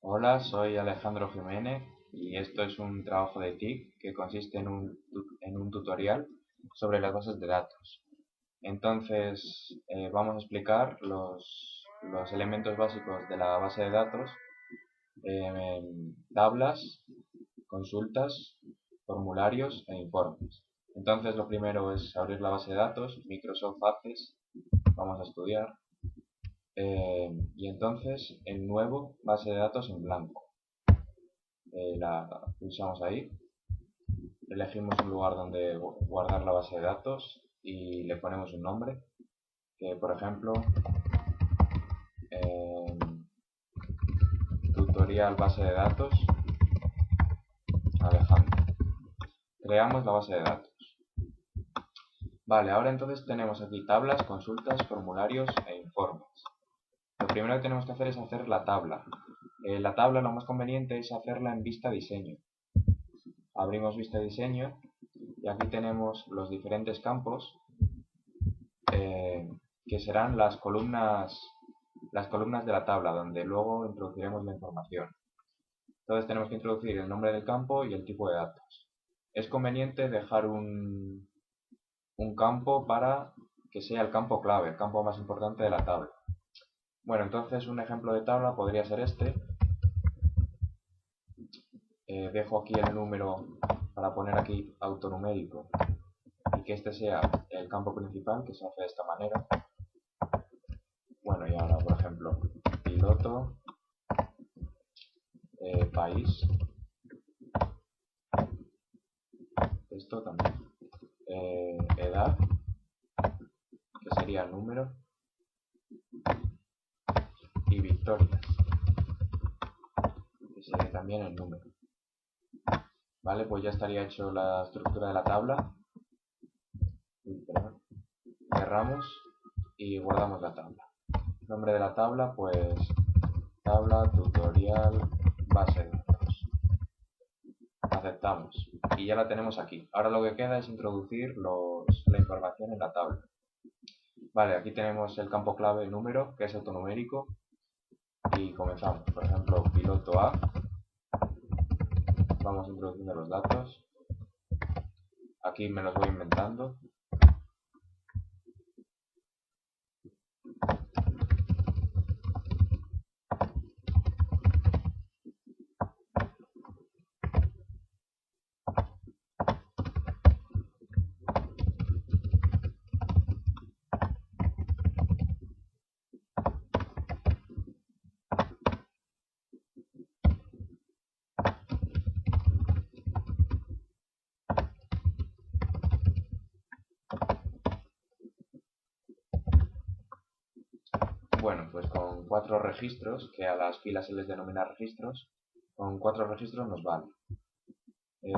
Hola, soy Alejandro Jiménez y esto es un trabajo de TIC que consiste en un tutorial sobre las bases de datos. Entonces, vamos a explicar los elementos básicos de la base de datos, tablas, consultas, formularios e informes. Entonces, lo primero es abrir la base de datos, Microsoft Access, vamos a estudiar, y entonces en nuevo, base de datos en blanco. La pulsamos ahí, elegimos un lugar donde guardar la base de datos y le ponemos un nombre, que por ejemplo eh, tutorial base de datos Alejandro. Creamos la base de datos. Vale, ahora entonces tenemos aquí tablas, consultas, formularios e informes. Lo primero que tenemos que hacer es hacer la tabla. La tabla lo más conveniente es hacerla en vista diseño. Abrimos vista diseño y aquí tenemos los diferentes campos que serán las columnas de la tabla, donde luego introduciremos la información. Entonces tenemos que introducir el nombre del campo y el tipo de datos. Es conveniente dejar un campo para que sea el campo clave, el campo más importante de la tabla. Bueno, entonces un ejemplo de tabla podría ser este. Dejo aquí el número para poner aquí autonumérico y que este sea el campo principal, que se hace de esta manera. Bueno, y ahora, por ejemplo, piloto, país, esto también, edad, que sería el número, y victorias, que sería también el número. Vale, pues ya estaría hecho la estructura de la tabla. Cerramos y guardamos la tabla. Nombre de la tabla, pues tabla tutorial base de datos. Aceptamos y ya la tenemos aquí. Ahora lo que queda es introducir la información en la tabla. Vale, aquí tenemos el campo clave número, que es autonumérico, y comenzamos. Por ejemplo, piloto A, vamos introduciendo los datos. Aquí me los voy inventando. Bueno, pues con 4 registros, que a las filas se les denomina registros, con 4 registros nos vale.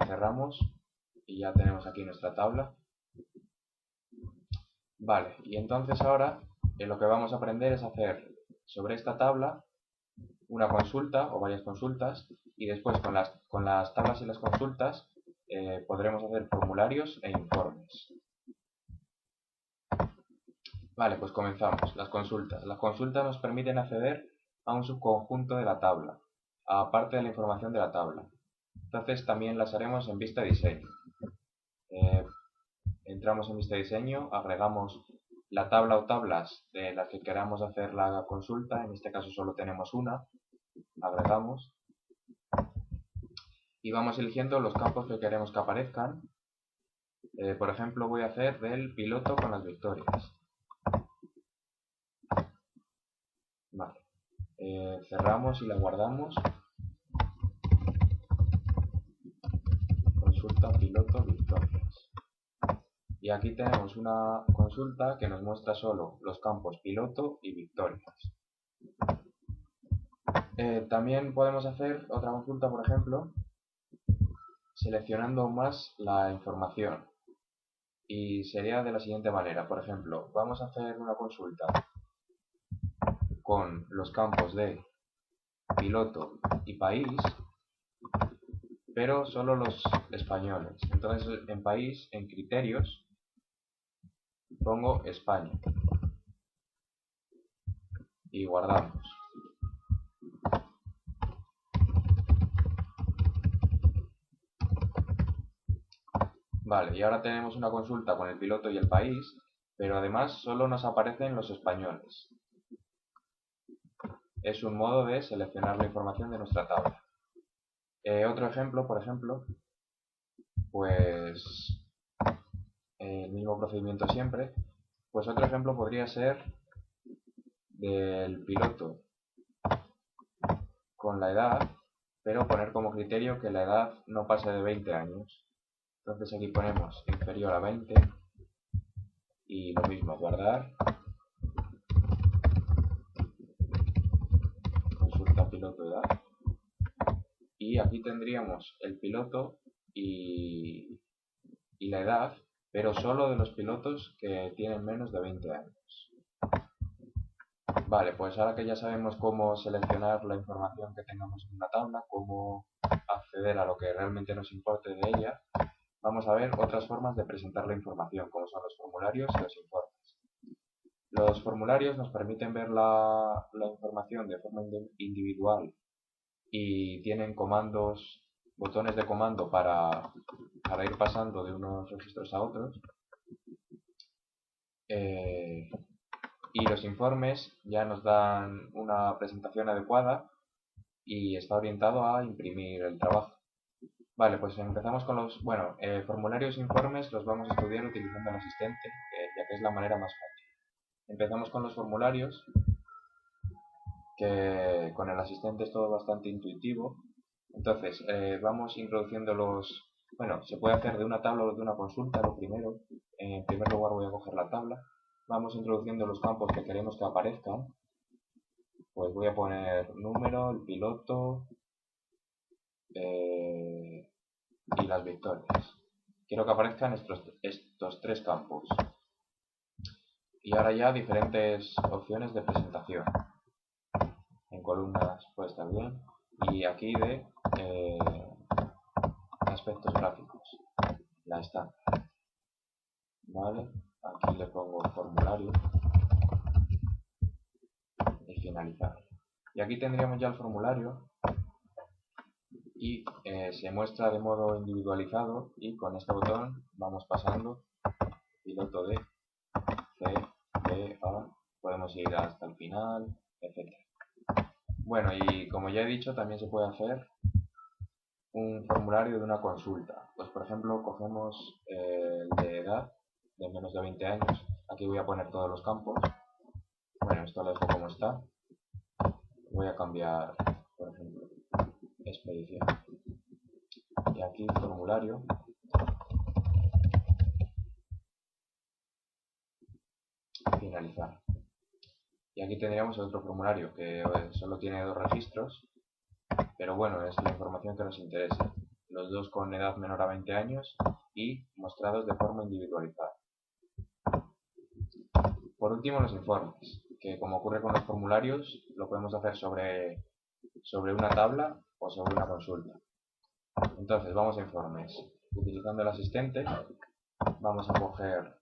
Cerramos y ya tenemos aquí nuestra tabla. Vale, y entonces ahora lo que vamos a aprender es hacer sobre esta tabla una consulta o varias consultas, y después con las tablas y las consultas podremos hacer formularios e informes. Vale, pues comenzamos. Las consultas. Las consultas nos permiten acceder a un subconjunto de la tabla, aparte de la información de la tabla. Entonces también las haremos en vista diseño. Eh, Entramos en vista diseño, agregamos la tabla o tablas de las que queramos hacer la consulta, en este caso solo tenemos una, agregamos y vamos eligiendo los campos que queremos que aparezcan. Por ejemplo, voy a hacer del piloto con las victorias. Vale. Cerramos y la guardamos. Consulta piloto victorias. Y aquí tenemos una consulta que nos muestra solo los campos piloto y victorias. También podemos hacer otra consulta, por ejemplo, seleccionando más la información. Y sería de la siguiente manera. Por ejemplo, vamos a hacer una consulta con los campos de piloto y país, pero solo los españoles. Entonces, en país, en criterios, pongo España y guardamos. Vale, y ahora tenemos una consulta con el piloto y el país, pero además solo nos aparecen los españoles. Es un modo de seleccionar la información de nuestra tabla. Otro ejemplo, por ejemplo, pues el mismo procedimiento siempre, pues otro ejemplo podría ser del piloto con la edad, pero poner como criterio que la edad no pase de 20 años. Entonces aquí ponemos inferior a 20 y lo mismo, guardar, consulta piloto edad, y aquí tendríamos el piloto y la edad, pero solo de los pilotos que tienen menos de 20 años. Vale, pues ahora que ya sabemos cómo seleccionar la información que tengamos en una tabla, cómo acceder a lo que realmente nos importe de ella, vamos a ver otras formas de presentar la información, como son los formularios y los informes. Los formularios nos permiten ver la información de forma individual y tienen comandos, botones de comando para ir pasando de unos registros a otros. Y los informes ya nos dan una presentación adecuada y está orientado a imprimir el trabajo. Vale, pues empezamos con los, formularios e informes los vamos a estudiar utilizando el asistente, ya que es la manera más fácil. Empezamos con los formularios, que con el asistente es todo bastante intuitivo. Entonces, vamos introduciendo se puede hacer de una tabla o de una consulta, lo primero. En primer lugar voy a coger la tabla. Vamos introduciendo los campos que queremos que aparezcan. Pues voy a poner número, el piloto y las victorias. Quiero que aparezcan estos tres campos. Y ahora ya diferentes opciones de presentación. En columnas puede estar bien. Y aquí de aspectos gráficos, la estándar. Vale, aquí le pongo formulario y finalizar. Y aquí tendríamos ya el formulario y se muestra de modo individualizado y con este botón vamos pasando piloto D, C, D, A, podemos ir hasta el final, etc. Bueno, y como ya he dicho, también se puede hacer un formulario de una consulta. Pues por ejemplo, cogemos el de edad, de menos de 20 años. Aquí voy a poner todos los campos. Bueno, esto lo dejo como está. Voy a cambiar, por ejemplo, expedición. Y aquí formulario. Finalizar. Y aquí tendríamos otro formulario que solo tiene 2 registros, pero bueno, es la información que nos interesa. Los dos con edad menor a 20 años y mostrados de forma individualizada. Por último, los informes, que como ocurre con los formularios, lo podemos hacer sobre una tabla o sobre una consulta. Entonces, vamos a informes. Utilizando el asistente, vamos a coger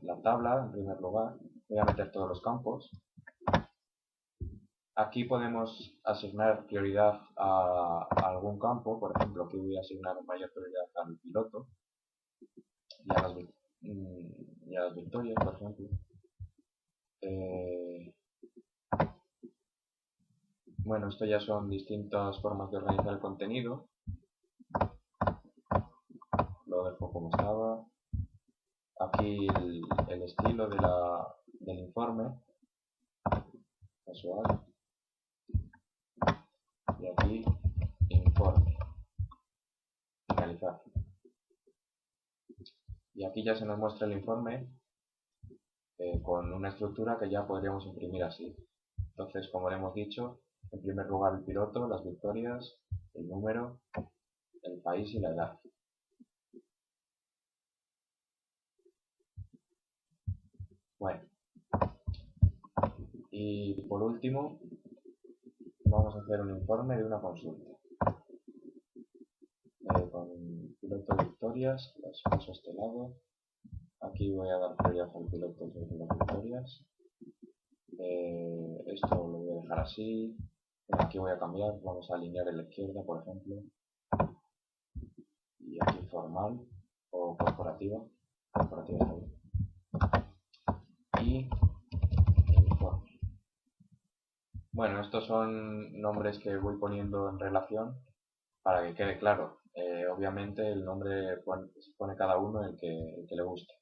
la tabla, en primer lugar. Voy a meter todos los campos. Aquí podemos asignar prioridad a algún campo. Por ejemplo, aquí voy a asignar mayor prioridad al piloto y a las victorias, por ejemplo. Bueno, esto ya son distintas formas de organizar el contenido. Lo dejo como estaba. Aquí el estilo del informe, casual. Y aquí informe, finalizar. Y aquí ya se nos muestra el informe con una estructura que ya podríamos imprimir así. Entonces, como le hemos dicho, en primer lugar el piloto, las victorias, el número, el país y la edad. Bueno, y por último, vamos a hacer un informe de una consulta. Con piloto de victorias, las paso a este lado. Aquí voy a dar prioridad al piloto sobre las victorias. Esto lo voy a dejar así. Aquí voy a cambiar, vamos a alinear en la izquierda, por ejemplo. Y aquí formal. o corporativa. Corporativa está bien. Y informe. Bueno, estos son nombres que voy poniendo en relación para que quede claro. Obviamente el nombre se pone cada uno el que le guste.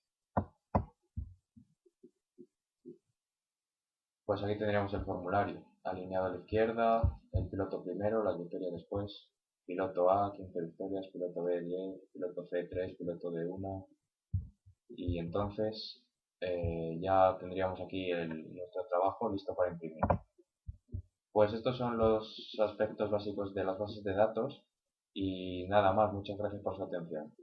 Pues aquí tendríamos el formulario. Alineado a la izquierda, el piloto primero, la victoria después. Piloto A, 15 victorias, piloto B, 10, piloto C, 3, piloto D, 1. Y entonces ya tendríamos aquí nuestro trabajo listo para imprimir. Pues estos son los aspectos básicos de las bases de datos y nada más. Muchas gracias por su atención.